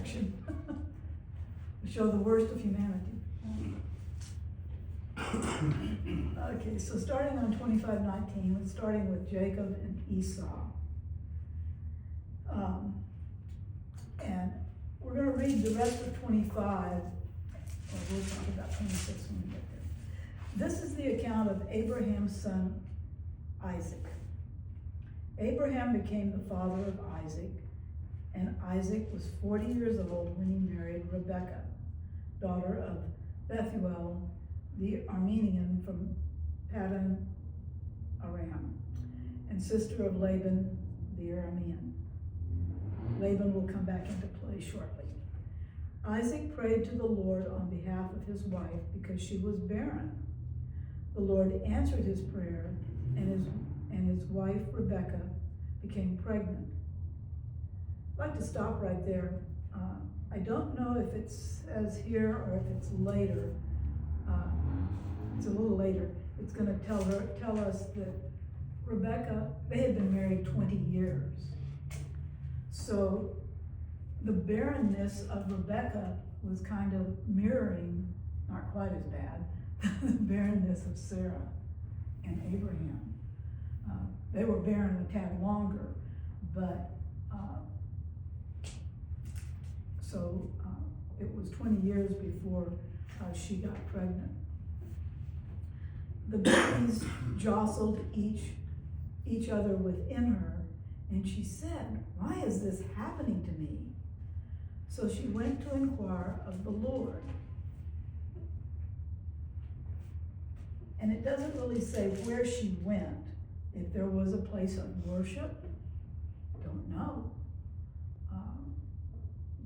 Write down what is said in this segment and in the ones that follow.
section. Show the worst of humanity. Okay, so starting on 25:19, it's starting with Jacob and Esau. And we're going to read the rest of 25, or we'll talk about 26 when we get there. This is the account of Abraham's son, Isaac. Abraham became the father of Isaac, and Isaac was 40 years old when he married Rebekah, daughter of Bethuel, the Aramean from Paddan Aram, and sister of Laban, the Aramean. Laban will come back into play shortly. Isaac prayed to the Lord on behalf of his wife because she was barren. The Lord answered his prayer, and his wife Rebekah became pregnant. I'd like to stop right there. I don't know if it says here or if it's later. It's a little later. It's going to tell us that Rebekah, they had been married 20 years. So the barrenness of Rebekah was kind of mirroring, not quite as bad, the barrenness of Sarah and Abraham. They were barren a tad longer, but it was 20 years before she got pregnant. The babies jostled each other within her, and she said, "Why is this happening to me?" So she went to inquire of the Lord. And it doesn't really say where she went. If there was a place of worship, don't know.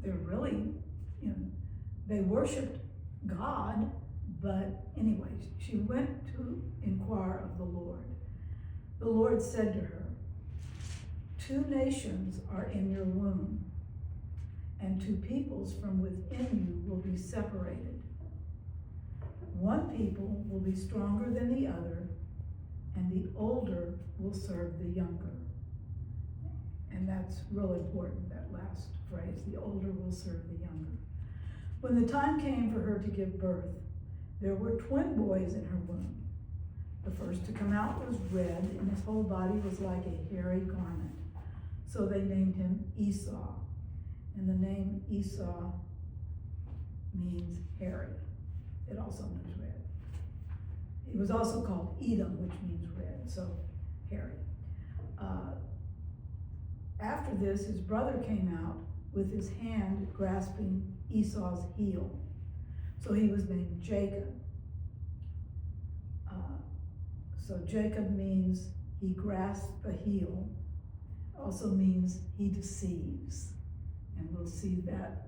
They're really, they worshiped God, but anyway, she went to inquire of the Lord. The Lord said to her, "Two nations are in your womb, and two peoples from within you will be separated. One people will be stronger than the other, and the older will serve the younger." And that's real important, that last phrase, the older will serve the younger. When the time came for her to give birth, there were twin boys in her womb. The first to come out was red, and his whole body was like a hairy garment. So they named him Esau. And the name Esau means hairy. It also means red. He was also called Edom, which means red, so hairy. After this, his brother came out with his hand grasping Esau's heel. So he was named Jacob. So Jacob means he grasps the heel, also means he deceives. And we'll see that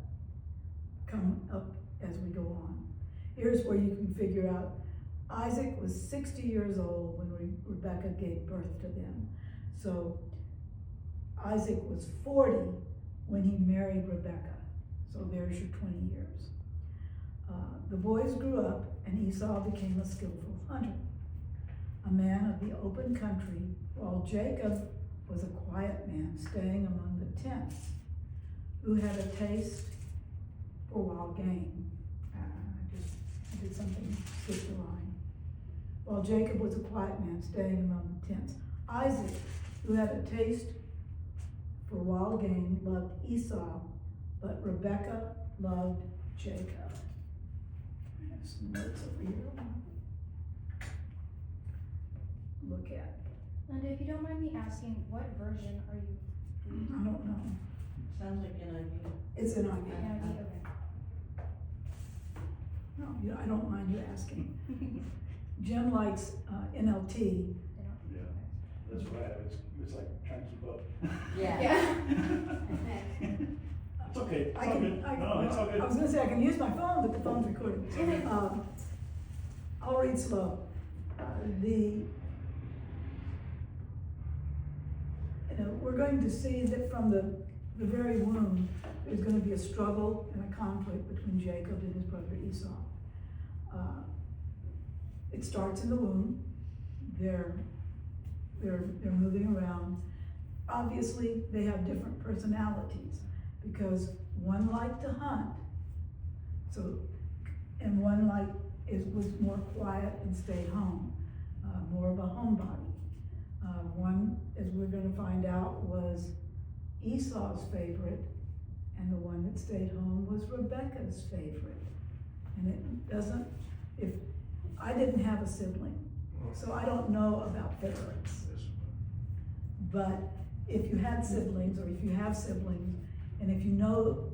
come up as we go on. Here's where you can figure out Isaac was 60 years old when Rebekah gave birth to them. So Isaac was 40 when he married Rebekah. So there's your 20 years. The boys grew up, and Esau became a skillful hunter, a man of the open country, while Jacob was a quiet man staying among the tents, who had a taste for wild game. I did something, skipped the line. While Jacob was a quiet man staying among the tents, Isaac, who had a taste for wild game, loved Esau, but Rebekah loved Jacob. I have some notes over here. Look at. Linda, if you don't mind me asking, what version are you reading? I don't know. Sounds like NIV. It's an idea. NIV, okay. No, I don't mind you asking. Jim likes NLT. They don't- Yeah. That's right, it's like trying to keep up. Yeah. It's okay, it's I all can, good. No, it's all good. I was gonna say I can use my phone, but the phone's recording. I'll read slow. We're going to see that from the very womb, there's going to be a struggle and a conflict between Jacob and his brother Esau. It starts in the womb. They're moving around. Obviously, they have different personalities. because one liked to hunt, so, and one was more quiet and stayed home, more of a homebody. One, as we're gonna find out, was Esau's favorite, and the one that stayed home was Rebekah's favorite. And it doesn't, if, I didn't have a sibling, so I don't know about favorites. But if you had siblings, or if you have siblings, and if you know,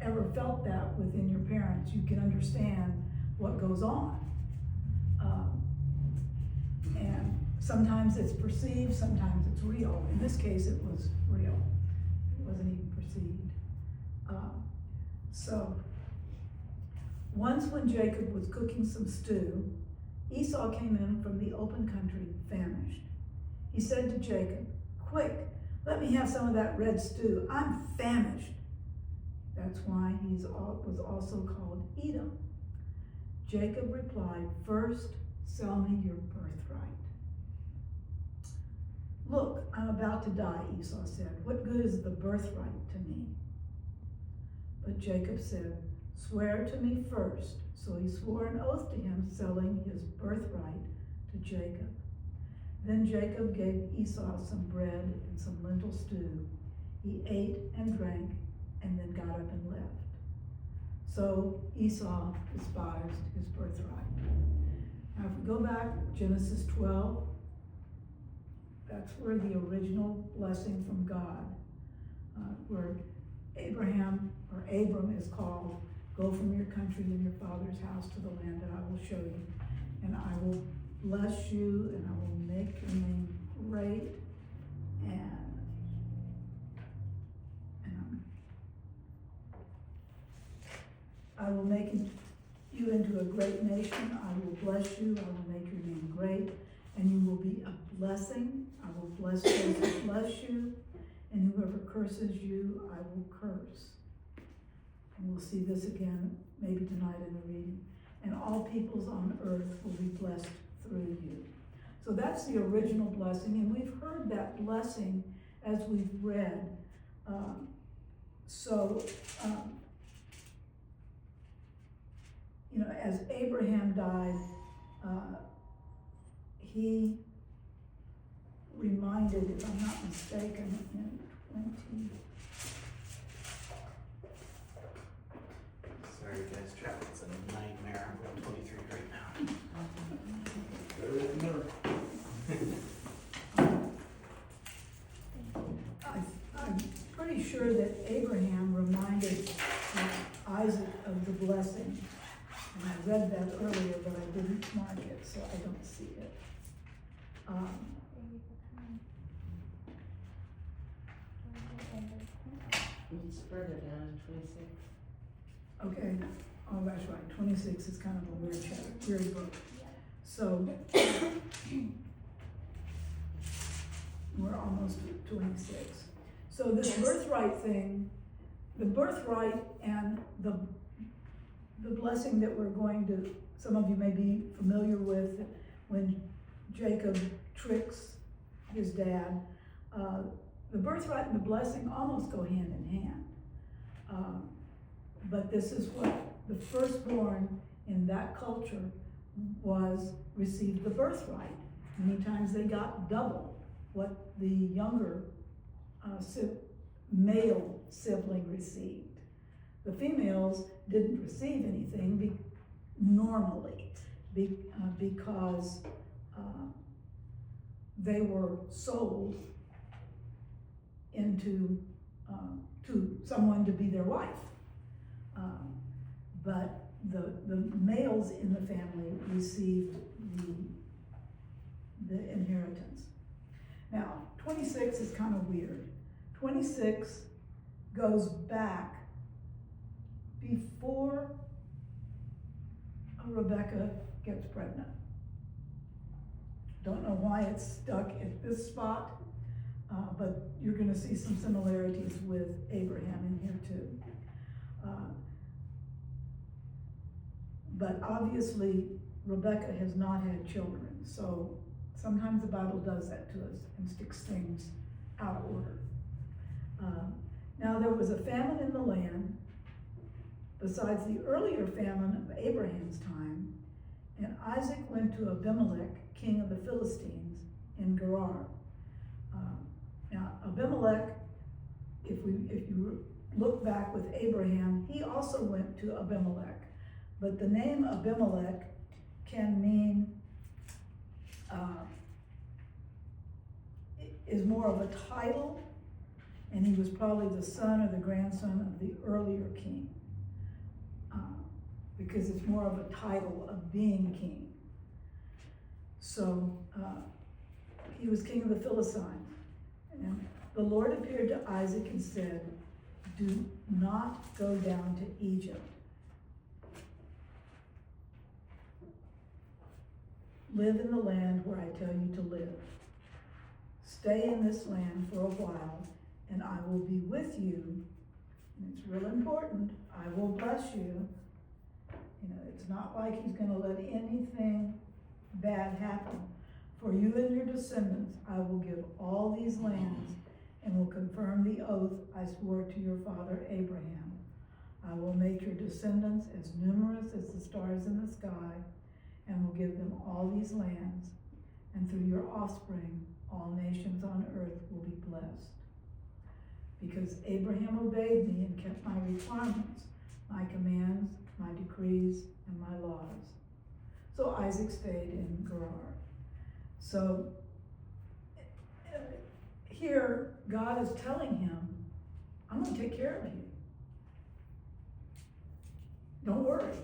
ever felt that within your parents, you can understand what goes on. And sometimes it's perceived, sometimes it's real. In this case, it was real. It wasn't even perceived. So, once when Jacob was cooking some stew, Esau came in from the open country, famished. He said to Jacob, "Quick, let me have some of that red stew. I'm famished." That's why he was also called Edom. Jacob replied, "First, sell me your birthright." "Look, I'm about to die," Esau said. "What good is the birthright to me?" But Jacob said, "Swear to me first." So he swore an oath to him, selling his birthright to Jacob. Then Jacob gave Esau some bread and some lentil stew. He ate and drank, and then got up and left. So Esau despised his birthright. Now if we go back, Genesis 12, that's where the original blessing from God, where Abram is called, "Go from your country and your father's house to the land that I will show you, and I will bless you, and I will make your name great, and I will make you into a great nation. I will bless you. I will make your name great, and you will be a blessing. I will bless those who bless you, and whoever curses you, I will curse." And we'll see this again maybe tonight in the reading. "And all peoples on earth will be blessed through you." So that's the original blessing, and we've heard that blessing as we've read. As Abraham died, he reminded, if I'm not mistaken, in 20. Sorry guys, traffic's a nightmare. I'm going 23 right now. Better than never. I'm pretty sure that Abraham reminded Isaac of the blessing. And I read that earlier, but I didn't mark it, so I don't see it. It's further down in 26. Okay, oh, that's right, 26 is kind of a weird chapter, weird book. So, we're almost at 26. So this birthright thing, the birthright and the blessing that we're going to, some of you may be familiar with, when Jacob tricks his dad, the birthright and the blessing almost go hand in hand. But this is what the firstborn in that culture received the birthright. Many times they got double what the younger male sibling received. The females didn't receive anything normally because they were sold into to someone to be their wife. But the males in the family received the inheritance. Now, 26 is kind of weird. 26 goes back before Rebecca gets pregnant. Don't know why it's stuck at this spot, but you're going to see some similarities with Abraham in here too. But obviously, Rebecca has not had children, so sometimes the Bible does that to us and sticks things out of order. Now there was a famine in the land, besides the earlier famine of Abraham's time, and Isaac went to Abimelech, king of the Philistines, in Gerar. Now Abimelech, if you look back with Abraham, he also went to Abimelech, but the name Abimelech can mean, is more of a title, and he was probably the son or the grandson of the earlier king, because it's more of a title of being king. So he was king of the Philistines, and the Lord appeared to Isaac and said, "Do not go down to Egypt. Live in the land where I tell you to live. Stay in this land for a while, and I will be with you." And it's real important. "I will bless you." You know, it's not like he's gonna let anything bad happen. "For you and your descendants, I will give all these lands and will confirm the oath I swore to your father Abraham. I will make your descendants as numerous as the stars in the sky and will give them all these lands, and through your offspring, all nations on earth will be blessed. Because Abraham obeyed me and kept my requirements, my commands, my decrees, and my laws." So Isaac stayed in Gerar. So here, God is telling him, "I'm going to take care of you. Don't worry.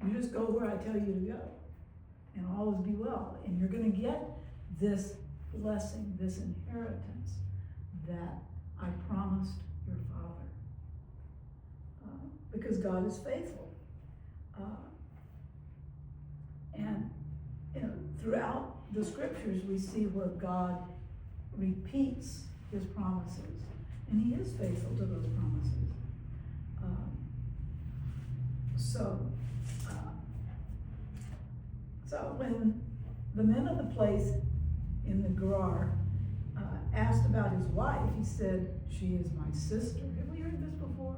You just go where I tell you to go, and all will be well. And you're going to get this blessing, this inheritance that I promised your father." Because God is faithful. And you know, throughout the scriptures, we see where God repeats his promises, and he is faithful to those promises. So when the men of the place in the Gerar asked about his wife, he said, "She is my sister." Have we heard this before?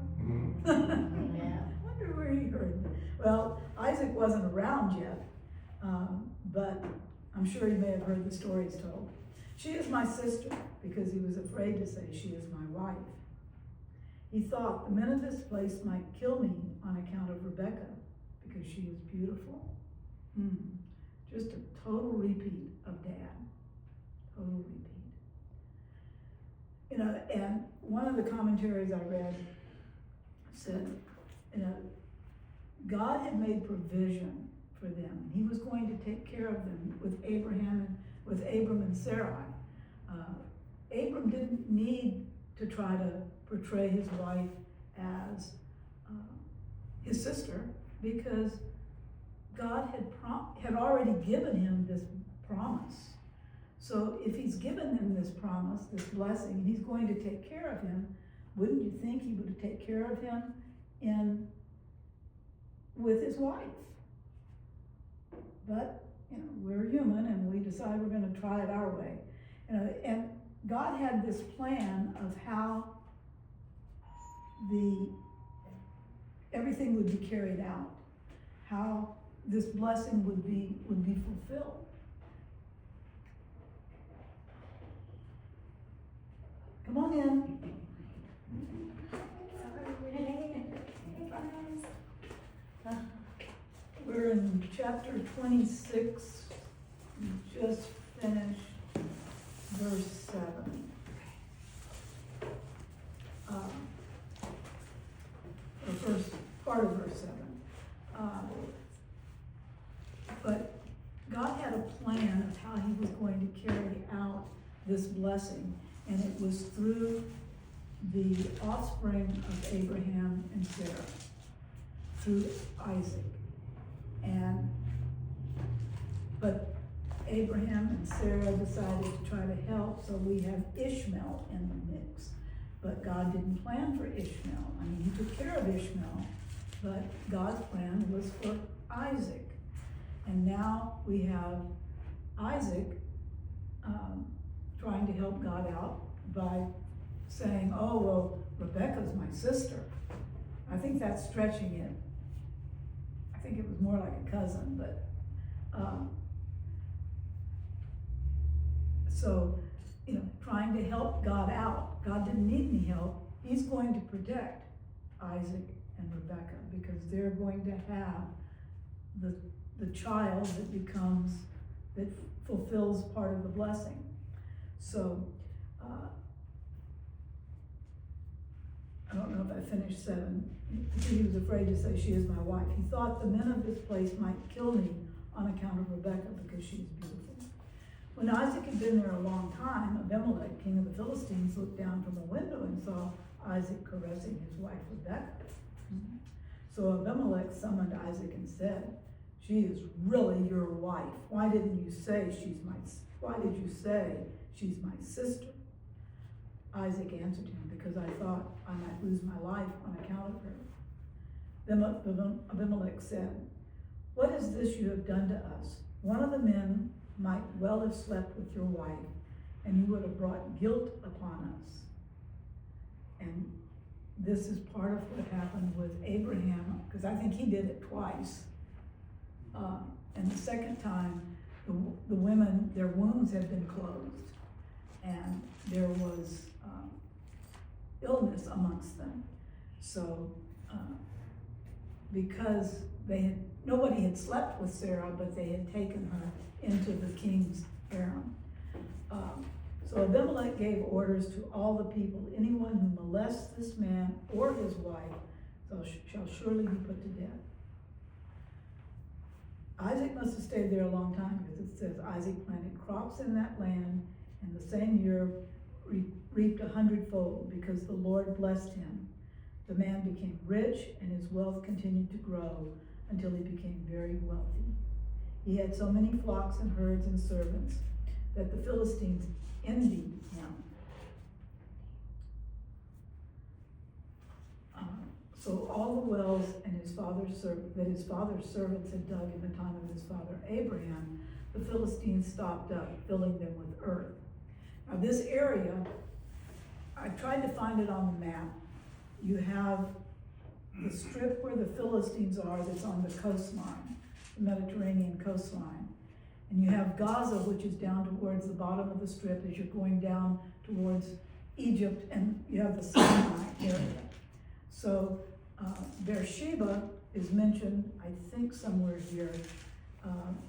Yeah. I wonder where he heard it. Well, Isaac wasn't around yet, but I'm sure he may have heard the stories told. "She is my sister," because he was afraid to say, "She is my wife." He thought, "The men of this place might kill me on account of Rebekah, because she is beautiful." Just a total repeat of Dad. Total repeat. You know, and one of the commentaries I read said, you know, God had made provision for them. He was going to take care of them with Abram and Sarai. Abram didn't need to try to portray his wife as his sister, because God had already given him this promise. So if he's given him this promise, this blessing, and he's going to take care of him, wouldn't you think he would take care of him with his wife? But, you know, we're human and we decide we're going to try it our way. You know, and God had this plan of how everything would be carried out, how this blessing would be fulfilled. Come on in. We're in chapter 26. We just finished verse 7. The first part of verse 7. But God had a plan of how he was going to carry out this blessing, and it was through the offspring of Abraham and Sarah, through Isaac. But Abraham and Sarah decided to try to help, so we have Ishmael in the mix. But God didn't plan for Ishmael. I mean, he took care of Ishmael, but God's plan was for Isaac. And now we have Isaac trying to help God out by saying, "Oh, well, Rebecca's my sister. I think that's stretching it. I think it was more like a cousin, but, so, you know, trying to help God out. God didn't need any help. He's going to protect Isaac and Rebecca because they're going to have the child that fulfills part of the blessing. So, I don't know if I finished 7. He was afraid to say, she is my wife. He thought the men of this place might kill me on account of Rebecca because she is beautiful. When Isaac had been there a long time, Abimelech, king of the Philistines, looked down from a window and saw Isaac caressing his wife Rebecca. So Abimelech summoned Isaac and said, she is really your wife. Why did you say she's my sister? Isaac answered him, because I thought I might lose my life on account of her. Then Abimelech said, what is this you have done to us? One of the men might well have slept with your wife, and you would have brought guilt upon us. And this is part of what happened with Abraham, because I think he did it twice. And the second time, the women, their wombs had been closed, and there was illness amongst them. So, because nobody had slept with Sarah, but they had taken her into the king's harem. So Abimelech gave orders to all the people, anyone who molests this man or his wife shall surely be put to death. Isaac must have stayed there a long time, because it says Isaac planted crops in that land, and the same year reaped 100-fold, because the Lord blessed him. The man became rich, and his wealth continued to grow until he became very wealthy. He had so many flocks and herds and servants that the Philistines envied him. So all the wells and his father's servants had dug in the time of his father Abraham, the Philistines stopped up, filling them with earth. Now this area, I tried to find it on the map. You have the strip where the Philistines are that's on the coastline, the Mediterranean coastline. And you have Gaza, which is down towards the bottom of the strip as you're going down towards Egypt, and you have the Sinai area. So Beersheba is mentioned, I think, somewhere here.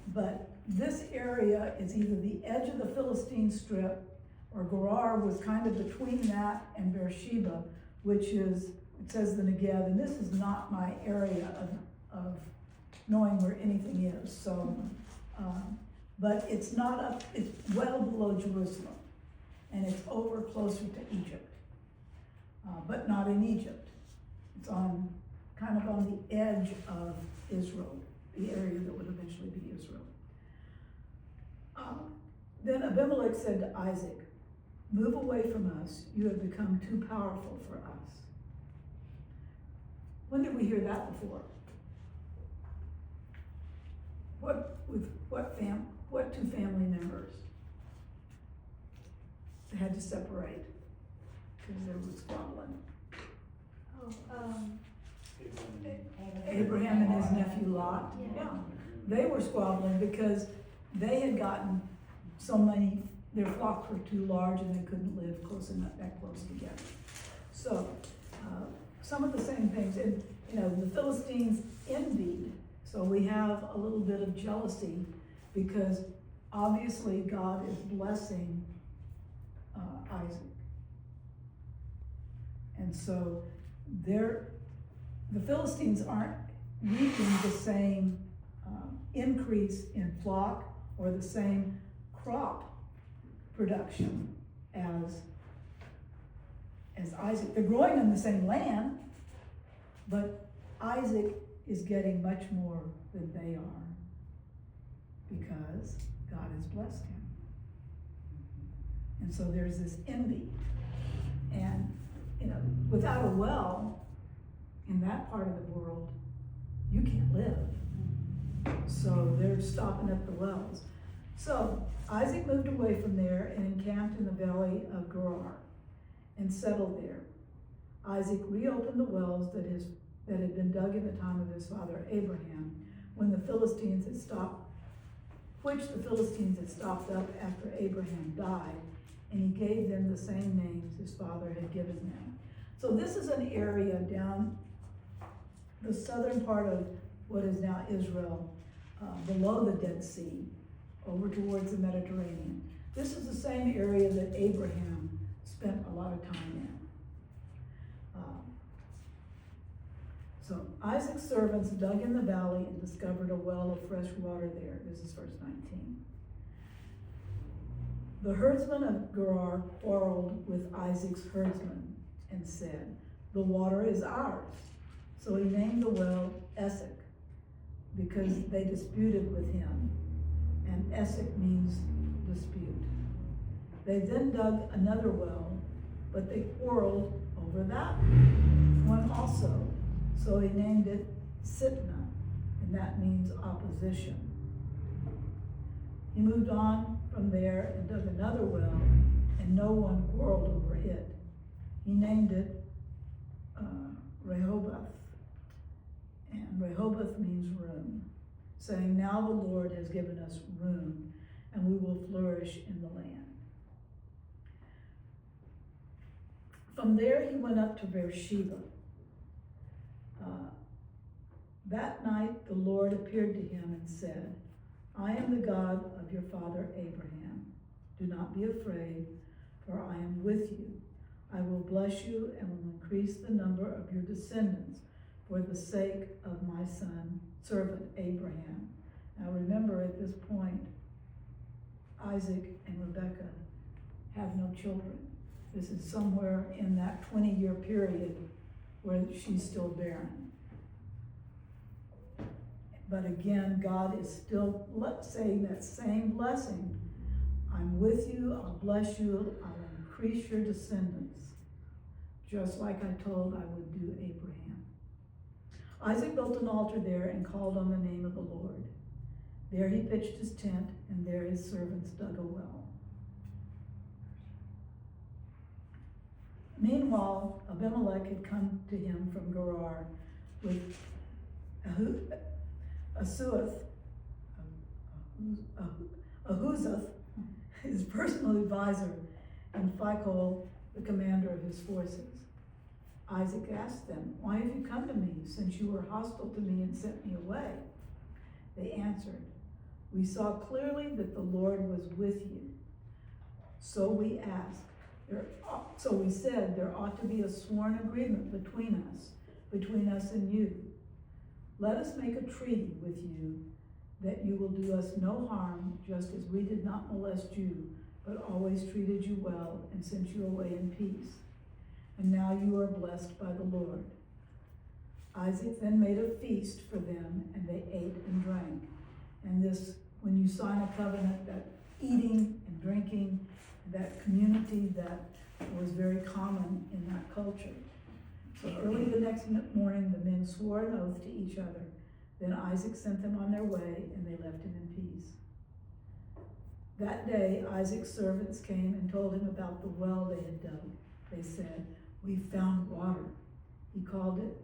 But this area is either the edge of the Philistine strip, or Gerar was kind of between that and Beersheba, which is, it says the Negev, and this is not my area of knowing where anything is. So, but it's not up, it's well below Jerusalem, and it's over closer to Egypt, but not in Egypt. It's kind of on the edge of Israel, the area that would eventually be Israel. Then Abimelech said to Isaac, move away from us, you have become too powerful for us. When did we hear that before? What two family members had to separate because there was squabbling? Abraham and his nephew Lot. Yeah. They were squabbling because they had gotten so many, their flocks were too large and they couldn't live that close together. So, some of the same things, and the Philistines envied. So we have a little bit of jealousy because obviously God is blessing Isaac. And so the Philistines aren't reaping the same increase in flock or the same crop production as Isaac. They're growing in the same land, but Isaac is getting much more than they are because God has blessed him. And so there's this envy. And, without a well in that part of the world, you can't live. So they're stopping up the wells. So Isaac moved away from there and encamped in the valley of Gerar and settled there. Isaac reopened the wells that had been dug in the time of his father Abraham, when the Philistines had stopped up after Abraham died, and he gave them the same names his father had given them. So this is an area down the southern part of what is now Israel, below the Dead Sea, over towards the Mediterranean. This is the same area that Abraham spent a lot of time in. So Isaac's servants dug in the valley and discovered a well of fresh water there. This is verse 19. The herdsmen of Gerar quarreled with Isaac's herdsmen and said, "The water is ours." So he named the well Esek, because they disputed with him, and Esek means dispute. They then dug another well, but they quarreled over that one also. So he named it Sitnah, and that means opposition. He moved on from there and dug another well, and no one quarreled over it. He named it Rehoboth, and Rehoboth means room, saying, "Now the Lord has given us room, and we will flourish in the land." From there he went up to Beersheba. That night the Lord appeared to him and said, "I am the God of your father Abraham. Do not be afraid, for I am with you. I will bless you and will increase the number of your descendants for the sake of my servant Abraham." Now remember, at this point, Isaac and Rebekah have no children. This is somewhere in that 20-year period where she's still barren. But again, God is still saying that same blessing. I'm with you, I'll bless you, I'll increase your descendants, just like I told I would do Abraham. Isaac built an altar there and called on the name of the Lord. There he pitched his tent, and there his servants dug a well. Meanwhile, Abimelech had come to him from Gerar with Ahuzath, his personal advisor, and Phicol, the commander of his forces. Isaac asked them, "Why have you come to me, since you were hostile to me and sent me away?" They answered, "We saw clearly that the Lord was with you. So we said there ought to be a sworn agreement between us and you. Let us make a treaty with you that you will do us no harm, just as we did not molest you, but always treated you well and sent you away in peace. And now you are blessed by the Lord." Isaac then made a feast for them, and they ate and drank. And this, when you sign a covenant, that eating and drinking, that community, that was very common in that culture. So early the next morning, the men swore an oath to each other. Then Isaac sent them on their way, and they left him in peace. That day, Isaac's servants came and told him about the well they had dug. They said, "We found water." He called it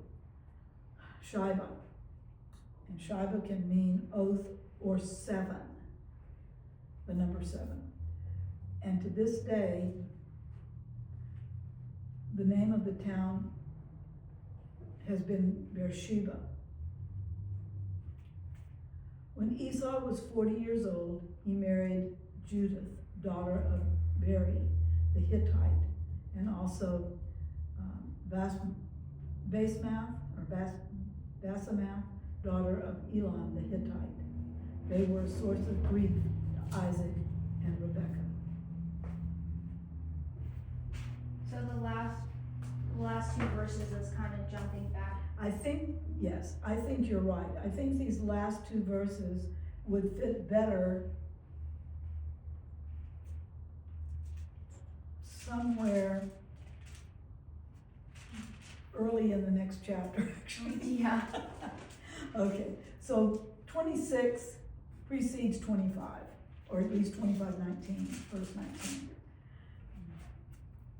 Shibah. And Shibah can mean oath or seven, the number 7. And to this day, the name of the town has been Beersheba. When Esau was 40 years old, he married Judith, daughter of Beri, the Hittite, and also Basemath, daughter of Elon, the Hittite. They were a source of grief to Isaac and Rebekah. So the last two verses is kind of jumping back. I think you're right. I think these last 2 verses would fit better somewhere early in the next chapter, actually. Yeah. Okay, so 26 precedes 25, or at least 25:19, verse 19.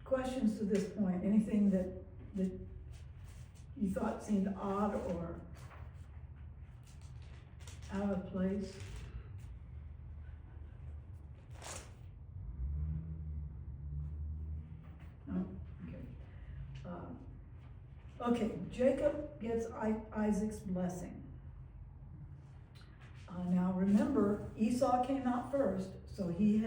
Questions to this point? Anything that that you thought seemed odd or out of place? No? Okay, Jacob gets Isaac's blessing. Now remember, Esau came out first, so he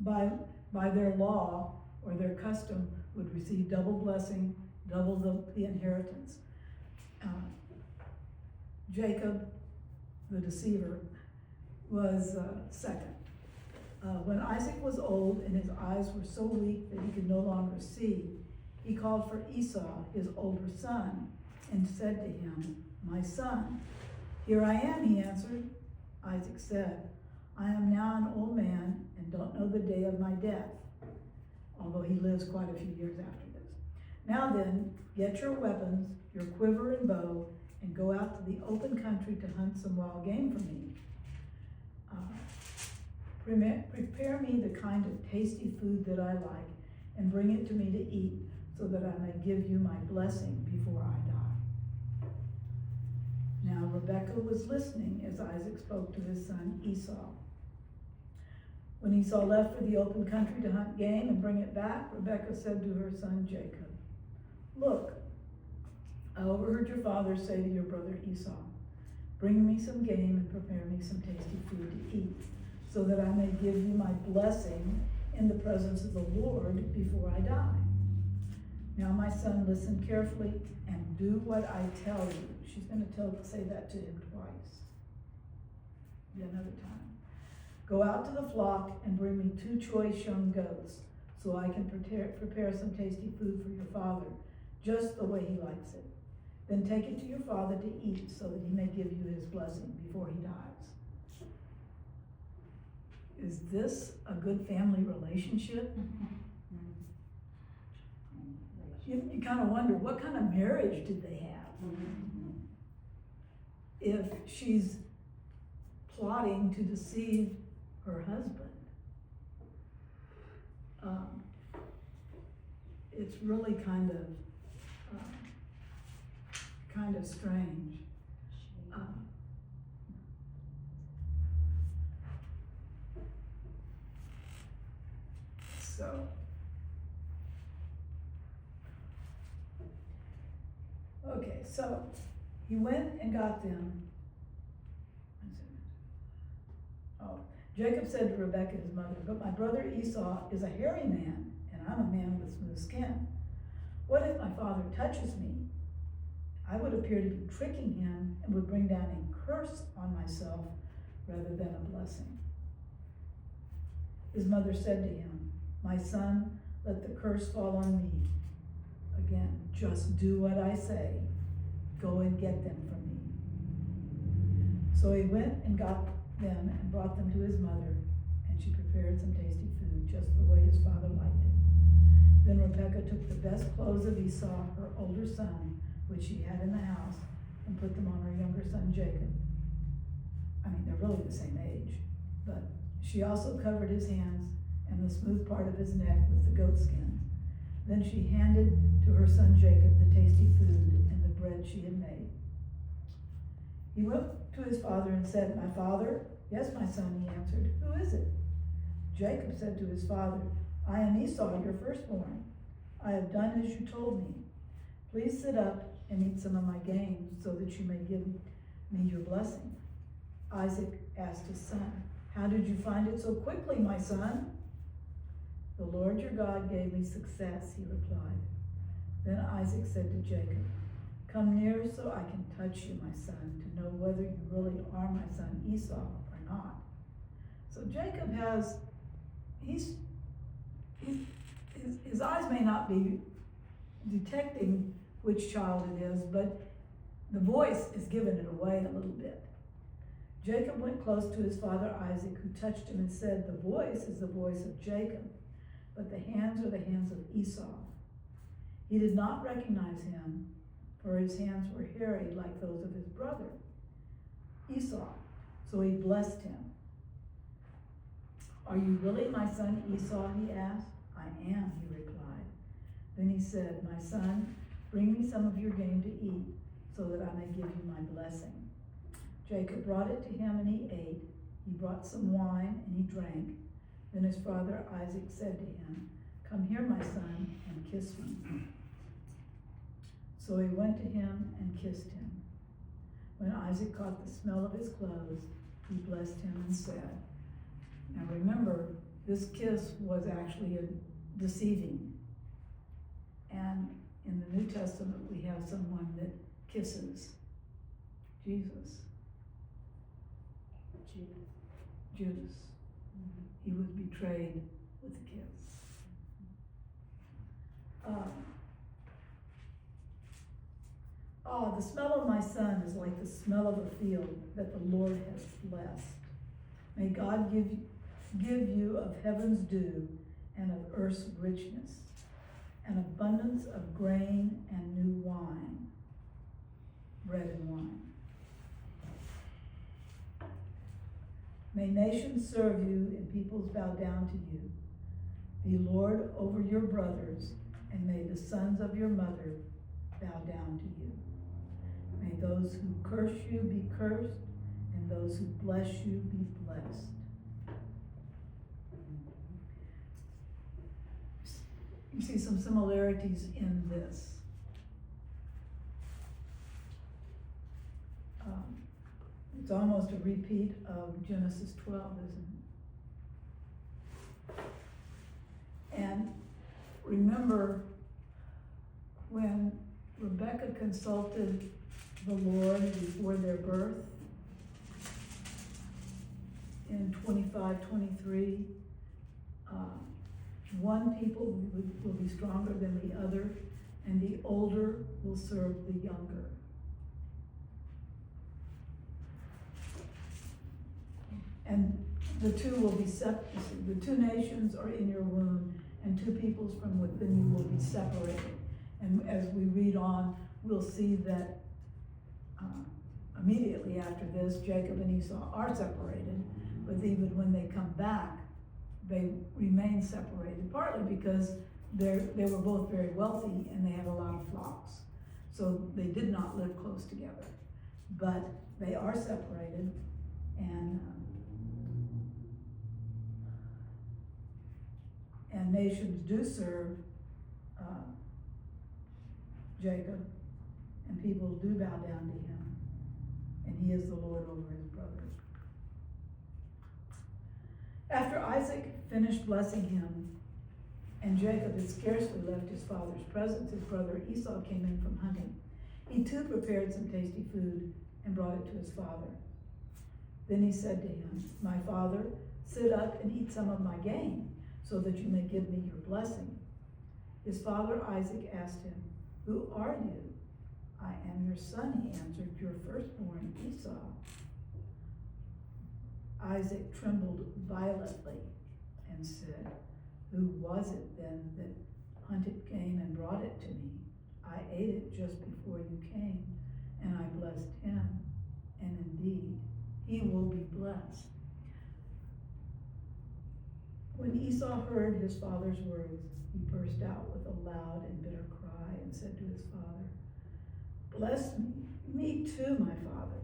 by their law or their custom would receive double blessing, double the inheritance. Jacob, the deceiver, was second. When Isaac was old and his eyes were so weak that he could no longer see, he called for Esau, his older son, and said to him, "My son." "Here I am," he answered. Isaac said, "I am now an old man and don't know the day of my death," although he lives quite a few years after this. "Now then, get your weapons, your quiver and bow, and go out to the open country to hunt some wild game for me. Prepare me the kind of tasty food that I like, and bring it to me to eat, so that I may give you my blessing before I die." Now Rebekah was listening as Isaac spoke to his son Esau. When Esau left for the open country to hunt game and bring it back, Rebekah said to her son Jacob, "Look, I overheard your father say to your brother Esau, 'Bring me some game and prepare me some tasty food to eat, so that I may give you my blessing in the presence of the Lord before I die. Now my son, listen carefully and do what I tell you.'" She's going to say that to him twice. Another time. "Go out to the flock and bring me 2 choice young goats, so I can prepare some tasty food for your father, just the way he likes it. Then take it to your father to eat, so that he may give you his blessing before he dies." Is this a good family relationship? You kind of wonder, what kind of marriage did they have? If she's plotting to deceive her husband. It's really kind of strange. So he went and got them. Jacob said to Rebekah, his mother, "But my brother Esau is a hairy man, and I'm a man with smooth skin. What if my father touches me? I would appear to be tricking him and would bring down a curse on myself rather than a blessing." His mother said to him, "My son, let the curse fall on me. Again, just do what I say. Go and get them for me." So he went and got them and brought them to his mother, and she prepared some tasty food, just the way his father liked it. Then Rebekah took the best clothes of Esau, her older son, which she had in the house, and put them on her younger son Jacob. I mean, they're really the same age, but she also covered his hands and the smooth part of his neck with the goat skins. Then she handed to her son Jacob the tasty food and the bread she had made. He went to his father and said, "My father?" "Yes, my son," he answered. "Who is it?" Jacob said to his father, "I am Esau, your firstborn. I have done as you told me. Please sit up and eat some of my game, so that you may give me your blessing." Isaac asked his son, "How did you find it so quickly, my son?" "The Lord your God gave me success," he replied. Then Isaac said to Jacob, "Come near so I can touch you, my son, to know whether you really are my son Esau or not." So Jacob has, his eyes may not be detecting which child it is, but the voice is giving it away a little bit. Jacob went close to his father Isaac, who touched him and said, "The voice is the voice of Jacob, but the hands are the hands of Esau." He did not recognize him, for his hands were hairy like those of his brother Esau, so he blessed him. "Are you really my son Esau?" he asked. "I am," he replied. Then he said, "My son, bring me some of your game to eat, so that I may give you my blessing." Jacob brought it to him, and he ate. He brought some wine, and he drank. Then his father Isaac said to him, "Come here, my son, and kiss me." So he went to him and kissed him. When Isaac caught the smell of his clothes, he blessed him and said, now remember, this kiss was actually a deceiving. And in the New Testament, we have someone that kisses Jesus. Judas. He was betrayed with a kiss. The smell of my son is like the smell of a field that the Lord has blessed. May God give you of heaven's dew and of earth's richness, an abundance of grain and new wine, bread and wine. May nations serve you and peoples bow down to you. Be Lord over your brothers, and may the sons of your mother bow down to you. May those who curse you be cursed, and those who bless you be blessed. You see some similarities in this. It's almost a repeat of Genesis 12, isn't it? And remember when Rebekah consulted the Lord before their birth in 25-23, one people will be stronger than the other, and the older will serve the younger. And the two will be separated. The two nations are in your womb, and two peoples from within you will be separated. And as we read on, we'll see that immediately after this, Jacob and Esau are separated, but even when they come back, they remain separated, partly because they were both very wealthy and they had a lot of flocks. So they did not live close together, but they are separated, and nations do serve Jacob, and people do bow down to him, and he is the Lord over his brothers. After Isaac finished blessing him, and Jacob had scarcely left his father's presence, his brother Esau came in from hunting. He too prepared some tasty food and brought it to his father. Then he said to him, "My father, sit up and eat some of my game, so that you may give me your blessing." His father Isaac asked him, "Who are you?" "I am your son," he answered, "your firstborn Esau." Isaac trembled violently and said, "Who was it then that hunted game and brought it to me? I ate it just before you came, and I blessed him, and indeed, he will be blessed." When Esau heard his father's words, he burst out with a loud and bitter cry and said to his father, "Bless me too, my father."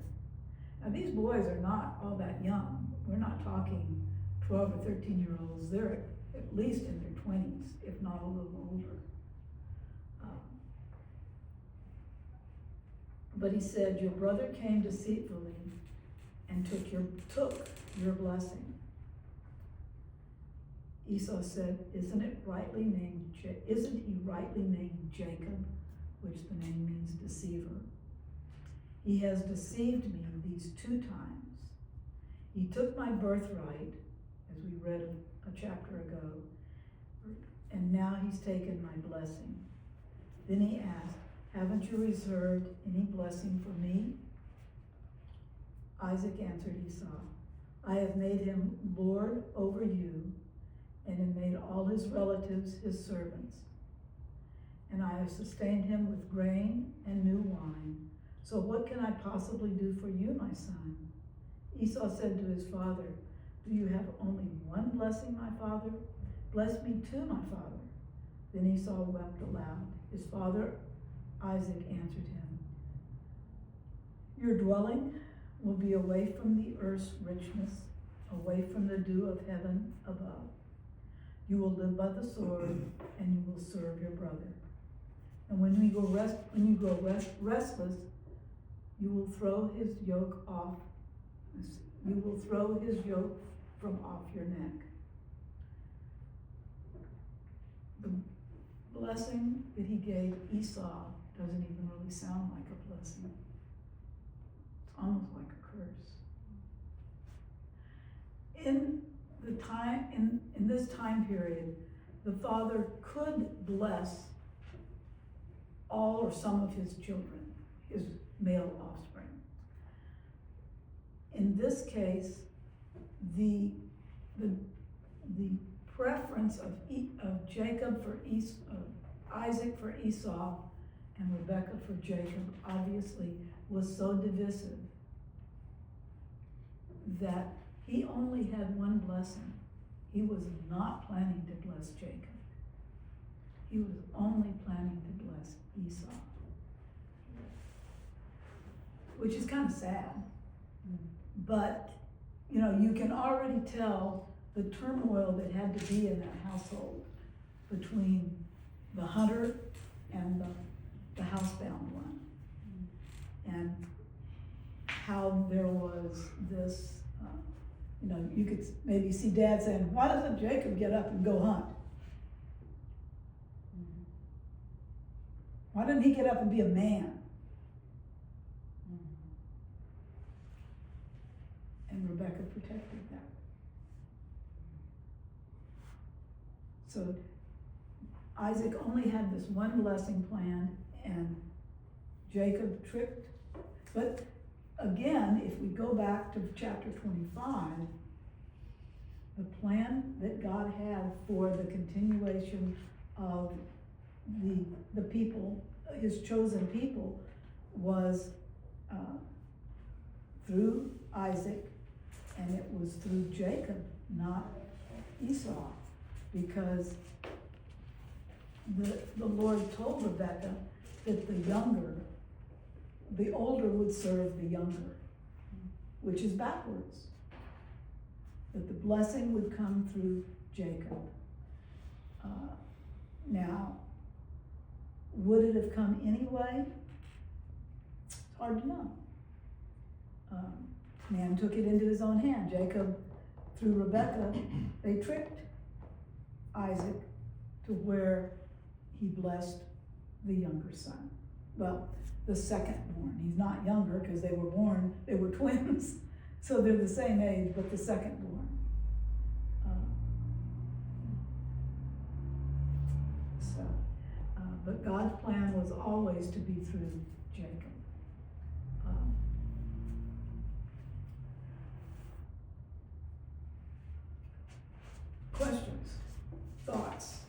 Now these boys are not all that young. We're not talking 12 or 13-year-olds. They're at least in their 20s, if not a little older. But he said, "Your brother came deceitfully and took your blessing." Esau said, "Isn't he rightly named Jacob, which the name means deceiver? He has deceived me these 2 times. He took my birthright," as we read a chapter ago, "and now he's taken my blessing." Then he asked, "Haven't you reserved any blessing for me?" Isaac answered Esau, "I have made him lord over you, and have made all his relatives his servants. And I have sustained him with grain and new wine. So what can I possibly do for you, my son?" Esau said to his father, "Do you have only one blessing, my father? Bless me too, my father." Then Esau wept aloud. His father Isaac answered him, your dwelling will be away from the earth's richness, away from the dew of heaven above. You will live by the sword, and you will serve your brother. And when you grow restless, you will throw his yoke off. You will throw his yoke from off your neck. The blessing that he gave Esau doesn't even really sound like a blessing. It's almost like a curse. In this time period, the father could bless all or some of his children, his male offspring. In this case, the preference of Jacob for Isaac for Esau and Rebekah for Jacob obviously was so divisive that he only had one blessing. He was not planning to bless Jacob. He was only planning to bless Esau, which is kind of sad. But, you can already tell the turmoil that had to be in that household between the hunter and the housebound one. And how there was this, you could maybe see Dad saying, why doesn't Jacob get up and go hunt? Why didn't he get up and be a man? And Rebekah protected that. So Isaac only had this one blessing planned, and Jacob tricked. But again, if we go back to chapter 25, the plan that God had for the continuation of the people, his chosen people, was through Isaac, and it was through Jacob, not Esau, because the Lord told Rebekah that the older would serve the younger, which is backwards. That the blessing would come through Jacob. Now, would it have come anyway? It's hard to know. Man took it into his own hand. Jacob, through Rebekah, they tricked Isaac to where he blessed the younger son. Well, the second born. He's not younger because they were twins, so they're the same age, but the second born. But God's plan was always to be through Jacob. Questions? Thoughts?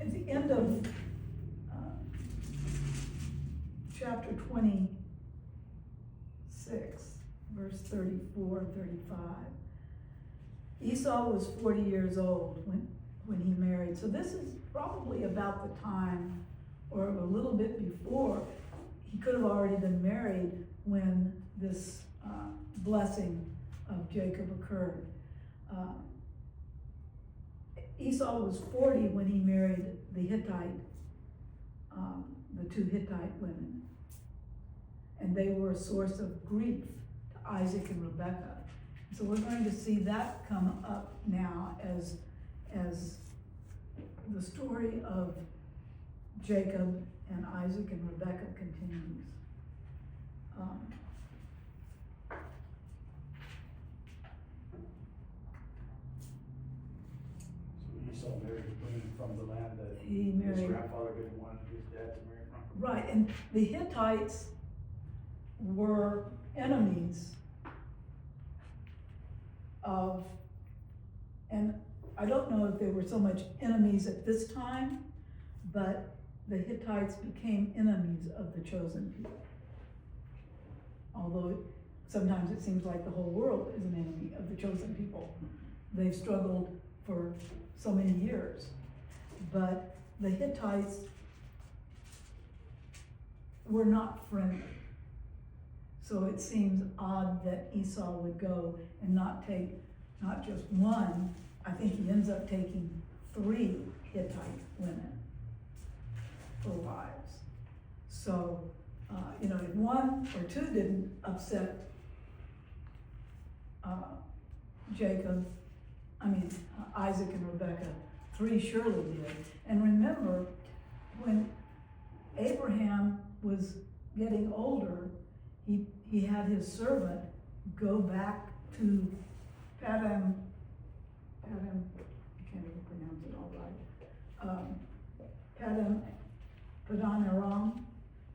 At the end of chapter 26, verse 34 and 35, Esau was 40 years old when he married. So this is probably about the time, or a little bit before, he could have already been married when this blessing of Jacob occurred. Esau was 40 when he married the two Hittite women. And they were a source of grief to Isaac and Rebekah. So we're going to see that come up now as the story of Jacob and Isaac and Rebekah continues. Esau married a queen from the land that He his married, grandfather didn't want his dad to marry from. right, and the Hittites were enemies of, and I don't know if they were so much enemies at this time, but the Hittites became enemies of the chosen people. Although sometimes it seems like the whole world is an enemy of the chosen people. They've struggled for so many years. But the Hittites were not friendly. So it seems odd that Esau would go and not take, not just one, I think he ends up taking 3 Hittite women for wives. So, if 1 or 2 didn't upset Isaac and Rebekah, 3 surely did. And remember, when Abraham was getting older, he had his servant go back to Padan, I can't even pronounce it all right, Padan Aram,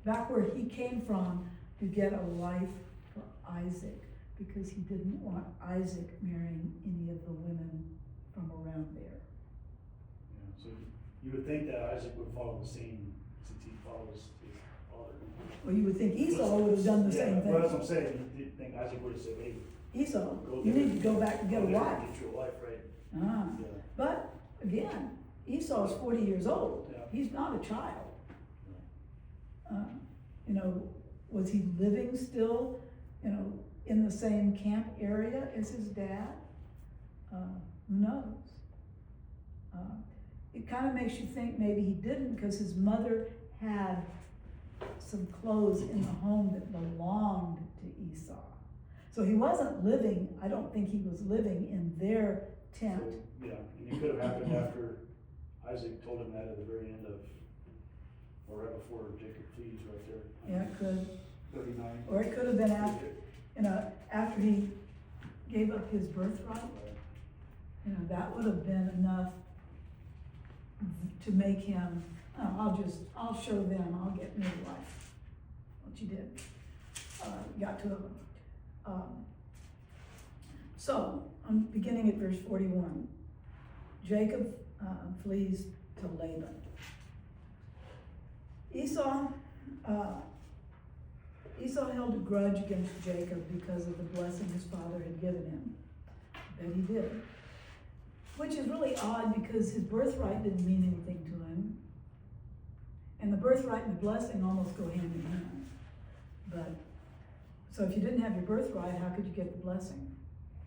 back where he came from, to get a wife for Isaac, because he didn't want Isaac marrying any of the women from around there. Yeah, so you would think that Isaac would follow the same, since he follows his father. Well, you would think Esau would have done the same Yeah, well, that's thing. what I'm saying, you think Isaac would have said, hey. Esau, go you there. need to go back and get a Go there wife. and Get you a wife, right? Ah, Yeah. but again, Esau's 40 years old. Yeah. He's not a child. Was he living still, in the same camp area as his dad? Who knows? It kind of makes you think maybe he didn't, because his mother had some clothes in the home that belonged to Esau. So he wasn't living, I don't think he was living in their tent. So, yeah, and it could have happened after Isaac told him that at the very end of, or right before Jacob flees right there. Yeah, it could. 39. Or it could have been after he gave up his birthright. That would have been enough to make him, I'll show them, I'll get me a wife. What you did. Got 2 of them. So, I'm beginning at verse 41. Jacob flees to Laban. Esau held a grudge against Jacob because of the blessing his father had given him. That he did. Which is really odd, because his birthright didn't mean anything to him. And the birthright and the blessing almost go hand in hand. So if you didn't have your birthright, how could you get the blessing?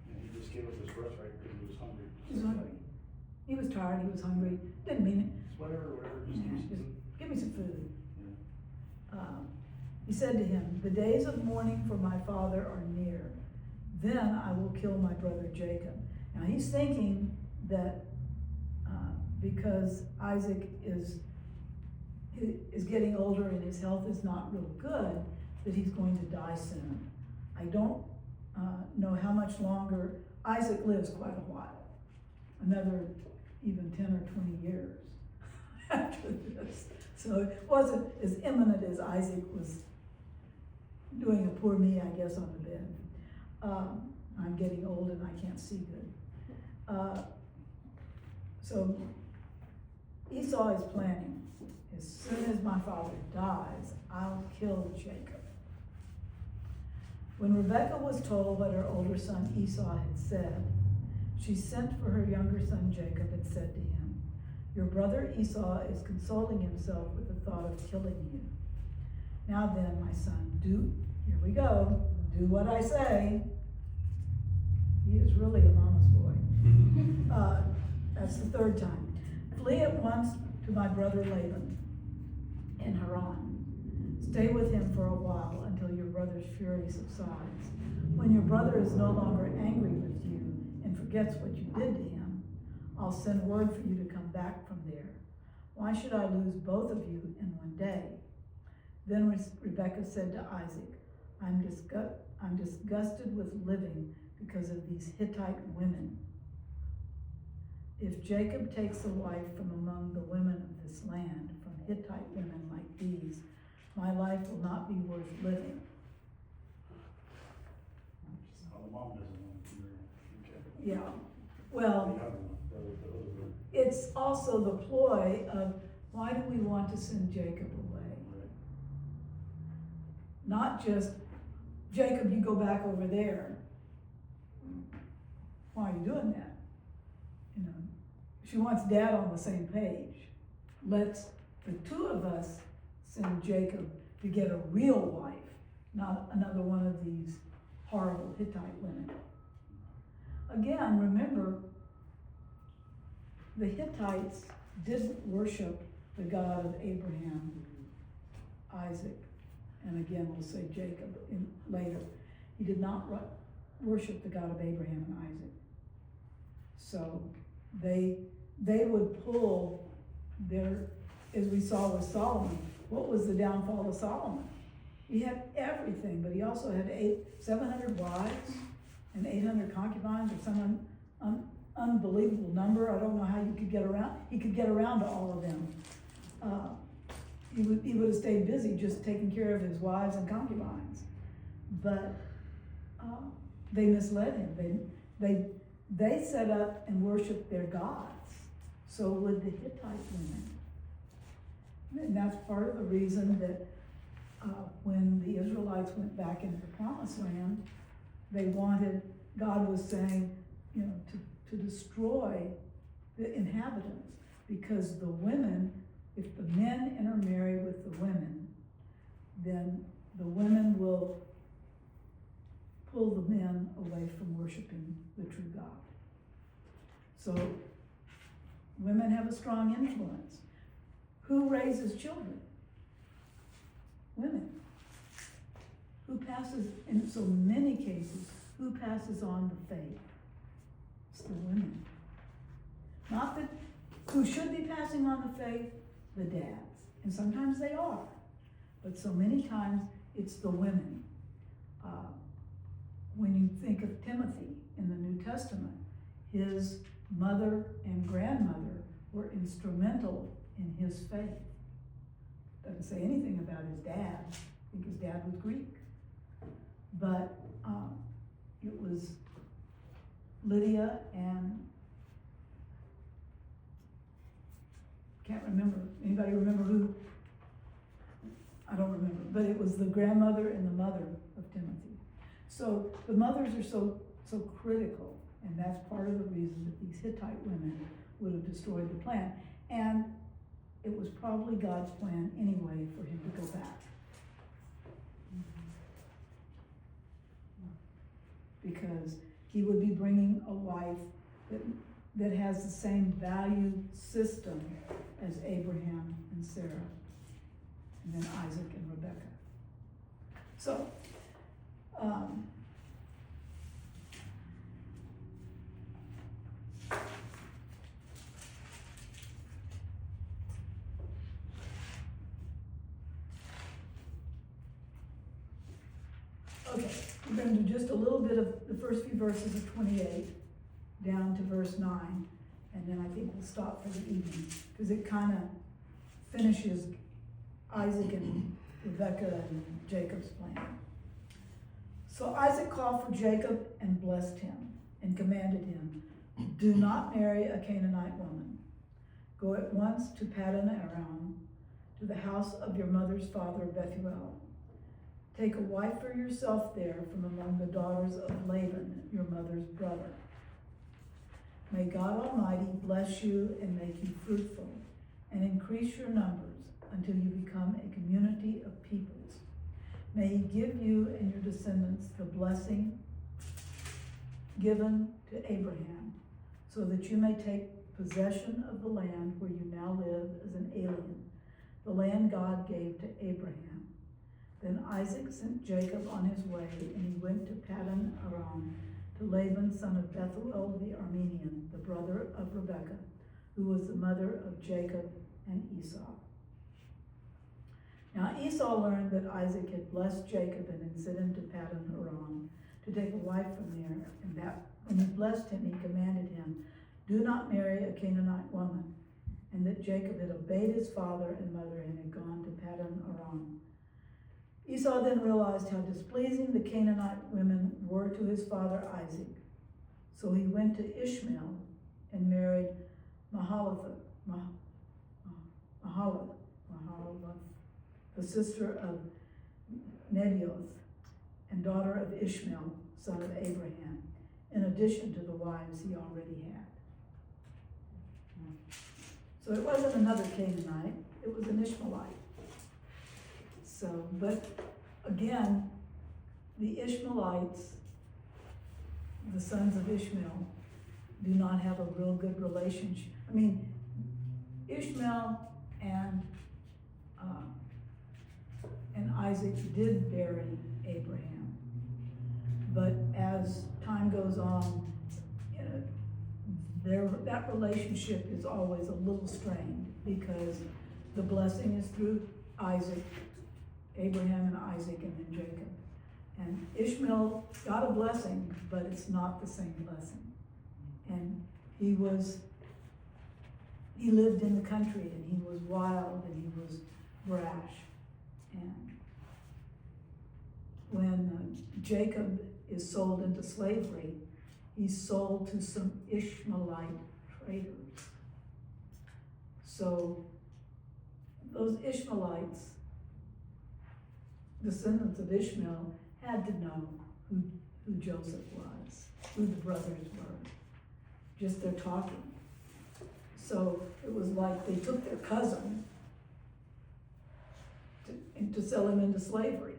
And he just gave up his birthright because he was hungry. He was hungry. He was tired, he was hungry, didn't mean it. Just whatever, just Yeah, give me just some. give me some food. Yeah. He said to him, "The days of mourning for my father are near. Then I will kill my brother Jacob." Now he's thinking that because Isaac is getting older and his health is not real good, that he's going to die soon. I don't know how much longer. Isaac lives quite a while, another even 10 or 20 years after this. So it wasn't as imminent as Isaac was doing a poor me, I guess, on the bed. I'm getting old and I can't see good. So Esau is planning, as soon as my father dies, I'll kill Jacob. When Rebekah was told what her older son Esau had said, she sent for her younger son Jacob and said to him, "Your brother Esau is consoling himself with the thought of killing you. Now then, my son, here we go, do what I say." He is really a mama's boy. That's the 3rd time. "Flee at once to my brother Laban in Haran. Stay with him for a while until your brother's fury subsides. When your brother is no longer angry with you and forgets what you did to him, I'll send word for you to come back from there. Why should I lose both of you in one day?" Then Rebekah said to Isaac, I'm disgusted with living because of these Hittite women. If Jacob takes a wife from among the women of this land, from Hittite women like these, my life will not be worth living." Oh, the mom doesn't want to marry him. Okay. Yeah, well, The other one, the other one. it's also the ploy of Why do we want to send Jacob away? Right. Not just, Jacob, you go back over there. Why are you doing that? You know, she wants dad on the same page. Let's, the two of us, send Jacob to get a real wife, not another one of these horrible Hittite women. Again, remember, the Hittites didn't worship the God of Abraham, Isaac, and again we'll say Jacob later. He did not worship the God of Abraham and Isaac. So they would pull their, as we saw with Solomon, what was the downfall of Solomon? He had everything, but he also had 700 wives and 800 concubines, or some unbelievable number. I don't know how you could get around. He could get around to all of them. He would have stayed busy just taking care of his wives and concubines. But they misled him. They set up and worshiped their gods. So would the Hittite women. And that's part of the reason that when the Israelites went back into the Promised Land, they wanted, God was saying, you know, to destroy the inhabitants, because the women, if the men intermarry with the women, then the women will pull the men away from worshiping the true God. So women have a strong influence. Who raises children? Women. Who passes, in so many cases, who passes on the faith? It's the women. Not that, who should be passing on the faith? The dads. And sometimes they are. But so many times, it's the women. When you think of Timothy in the New Testament, his mother and grandmother were instrumental in his faith. Doesn't say anything about his dad. I think his dad was Greek. But it was Lydia and, can't remember. Anybody remember who? I don't remember. But it was the grandmother and the mother of Timothy. So the mothers are so critical, and that's part of the reason that these Hittite women would have destroyed the plan. And it was probably God's plan anyway for him to go back. Because he would be bringing a wife that has the same value system as Abraham and Sarah, and then Isaac and Rebekah. So, okay, we're going to do just a little bit of the first few verses of 28 down to verse 9, and then I think we'll stop for the evening, because it kind of finishes Isaac and Rebekah and Jacob's plan. So Isaac called for Jacob and blessed him and commanded him, do not marry a Canaanite woman. Go at once to Paddan Aram, to the house of your mother's father Bethuel. Take a wife for yourself there from among the daughters of Laban, your mother's brother. May God Almighty bless you and make you fruitful, and increase your numbers until you become a community of peoples. May he give you and your descendants the blessing given to Abraham, so that you may take possession of the land where you now live as an alien, the land God gave to Abraham. Then Isaac sent Jacob on his way, and he went to Paddan Aram, to Laban, son of Bethuel the Aramean, the brother of Rebekah, who was the mother of Jacob and Esau. Now Esau learned that Isaac had blessed Jacob and had sent him to Paddan Aram to take a wife from there, and that when he blessed him, he commanded him, do not marry a Canaanite woman, and that Jacob had obeyed his father and mother and had gone to Paddan Aram. Esau then realized how displeasing the Canaanite women were to his father Isaac. So he went to Ishmael and married Mahalath, the sister of Nebaioth, and daughter of Ishmael, son of Abraham, in addition to the wives he already had. So it wasn't another Canaanite, it was an Ishmaelite. So, but again, the Ishmaelites, the sons of Ishmael, do not have a real good relationship. I mean, Ishmael and Isaac did bury Abraham, but as time goes on, you know, that relationship is always a little strained because the blessing is through Isaac, Abraham and Isaac, and then Jacob. And Ishmael got a blessing, but it's not the same blessing. And he lived in the country, and he was wild, and he was brash. And when Jacob is sold into slavery, he's sold to some Ishmaelite traders. So those Ishmaelites, descendants of Ishmael, had to know who Joseph was, who the brothers were. Just their talking. So it was like they took their cousin to sell him into slavery.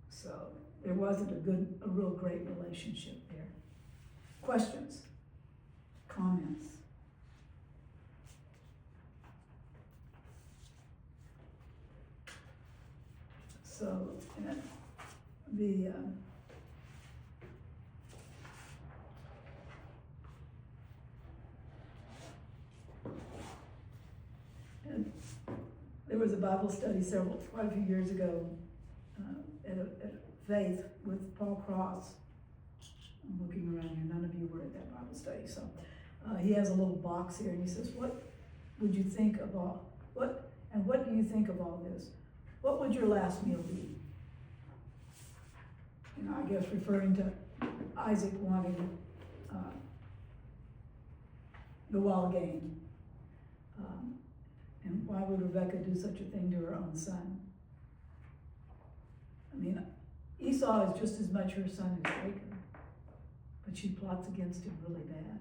So there wasn't a real great relationship there. Questions? Comments? So there was a Bible study quite a few years ago at Faith with Paul Cross. I'm looking around here, none of you were at that Bible study, so he has a little box here, and he says, what would you think of what do you think of all this? What would your last meal be? You know, I guess referring to Isaac wanting the wild game. And why would Rebekah do such a thing to her own son? I mean, Esau is just as much her son as Jacob, but she plots against him really bad.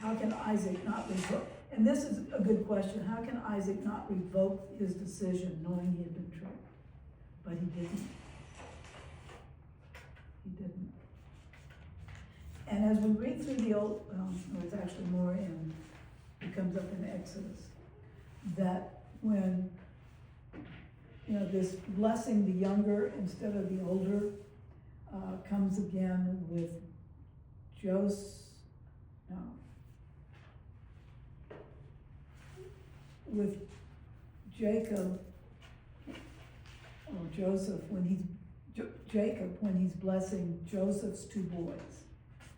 How can Isaac not revoke? And this is a good question. How can Isaac not revoke his decision knowing he had been tricked? But he didn't. He didn't. And as we read through the old, it's actually more it comes up in Exodus, that when, you know, this blessing the younger instead of the older comes again with with Jacob, or Joseph, Jacob, when he's blessing Joseph's two boys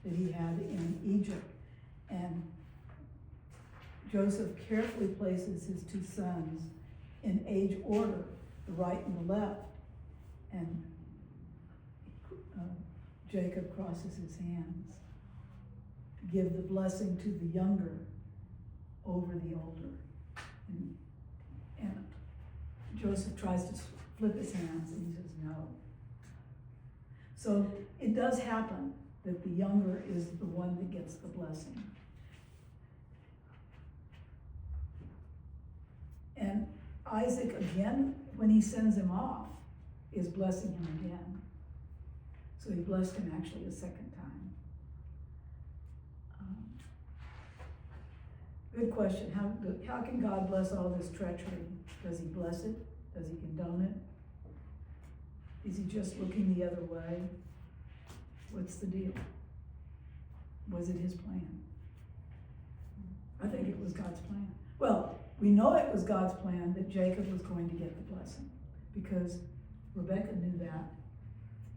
that he had in Egypt. And Joseph carefully places his two sons in age order, the right and the left, and Jacob crosses his hands to give the blessing to the younger over the older. And Joseph tries to flip his hands, and he says no. So it does happen that the younger is the one that gets the blessing. And Isaac, again, when he sends him off, is blessing him again. So he blessed him actually a second time. Good question. How can God bless all this treachery? Does he bless it? Does he condone it? Is he just looking the other way? What's the deal? Was it his plan? I think it was God's plan. Well, we know it was God's plan that Jacob was going to get the blessing, because Rebekah knew that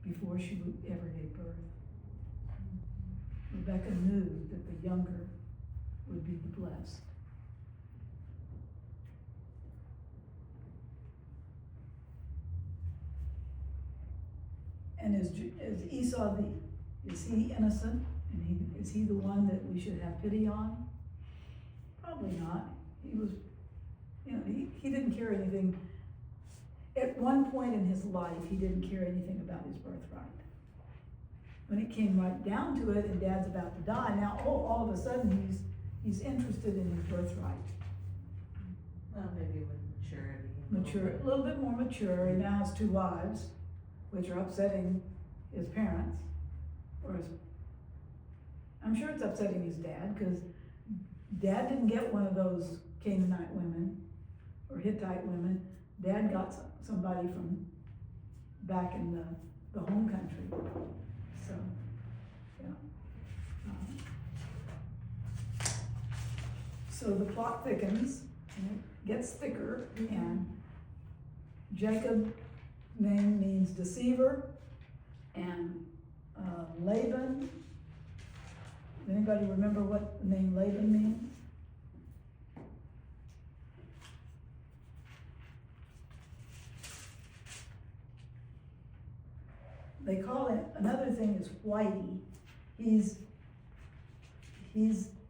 before she ever gave birth. Rebekah knew that the younger would be the blessed. And is Esau is he innocent? And is he the one that we should have pity on? Probably Probably not. He was, you know, he didn't care anything. At one point in his life, he didn't care anything about his birthright. When it came right down to it and Dad's about to die, now, all of a sudden, he's interested in his birthright. Well, maybe with maturity. Mature, a little bit more mature. He now has 2 wives, which are upsetting his parents, or his, I'm sure it's upsetting his dad, because Dad didn't get one of those Canaanite women or Hittite women. Dad got somebody from back in the home country. So, yeah. So the plot thickens, and it gets thicker, and Jacob's name means deceiver, and Laban, anybody remember what the name Laban means? They call it, another thing is Whitey. He's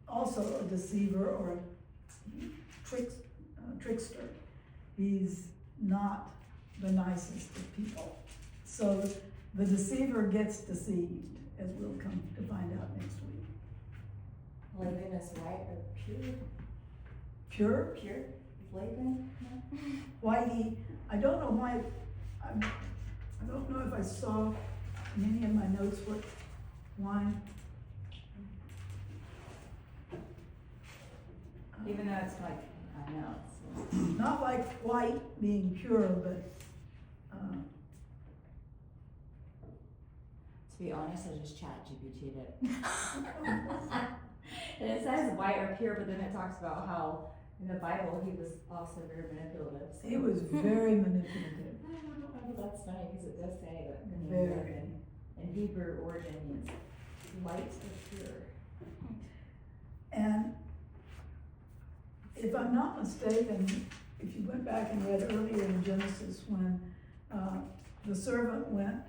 also a deceiver or a trickster. He's not the nicest of people. So the deceiver gets deceived, as we'll come to find out next week. Laban is white or pure? Pure? Pure? Laban? Whitey, I don't know why, I don't know if I saw in any of my notes what wine. Even though it's like, I know, it's. Not like white being pure, but, To be honest, I just chat GPT'd it. And it says white or pure, but then it talks about how in the Bible he was also very manipulative. So. he was very manipulative. I don't know, that's funny because it does say that the name Very. Laban in Hebrew origin means white or pure. And if I'm not mistaken, if you went back and read earlier in Genesis when the servant went,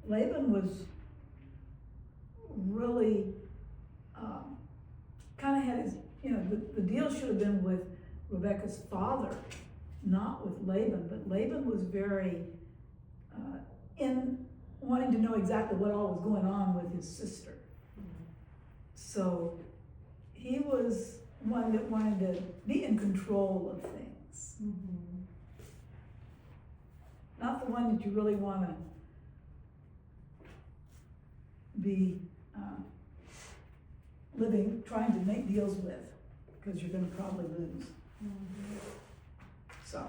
Laban was really kind of had his, you know, the deal should have been with Rebekah's father, not with Laban, but Laban was very in wanting to know exactly what all was going on with his sister. So he was one that wanted to be in control of things. Mm-hmm. Not the one that you really want to be trying to make deals with, because you're going to probably lose. Mm-hmm. So,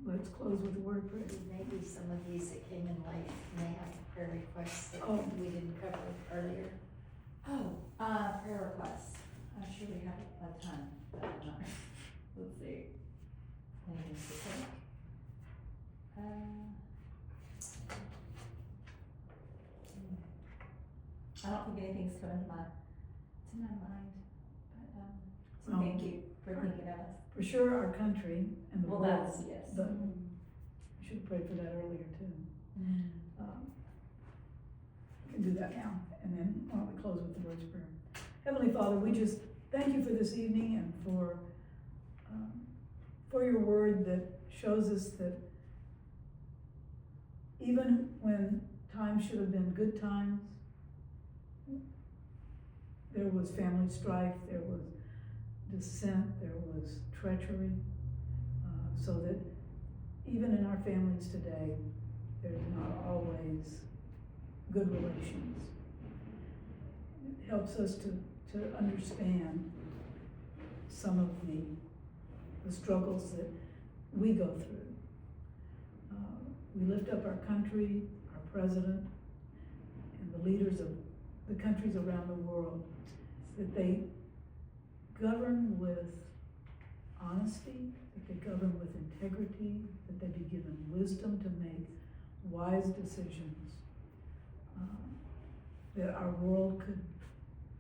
let's close with a word of prayer. Maybe some of these that came in late may have prayer requests that Oh. we didn't cover earlier. Oh, prayer requests. I'm sure we have a ton, but let's see. Anything specific? I don't think anything's coming to my mind, but, so No. thank you for thinking of us. For sure, our country and the Well, world. that's, yes. But we should have prayed for that earlier too. We can do that now, and then why don't we close with the Lord's Prayer. Heavenly Father, we just thank you for this evening and for your word that shows us that even when times should have been good times, there was family strife, there was dissent, there was treachery, so that even in our families today, there's not always good relations. It helps us to understand some of the struggles that we go through. We lift up our country, our president, and the leaders of the countries around the world, that they govern with honesty, that they govern with integrity, that they be given wisdom to make wise decisions, that our world could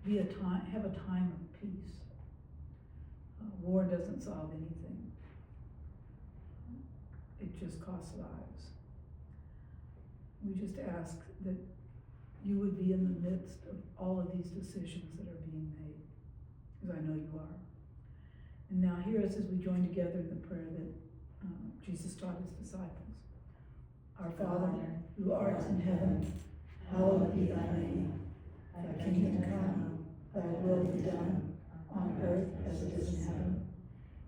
be have a time of peace. War doesn't solve anything. It just costs lives. We just ask that you would be in the midst of all of these decisions that are being made, because I know you are. And now hear us as we join together in the prayer that Jesus taught his disciples. Our Father, who art in heaven, hallowed be thy name. Thy kingdom come, thy will be done, on earth as it is in heaven.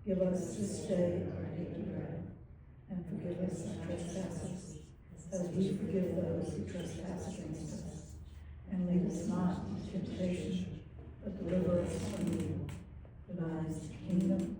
Give us this day our daily bread, and forgive us our trespasses, as we forgive those who trespass against us. And lead us not into temptation, but deliver us from evil. For thine is the kingdom,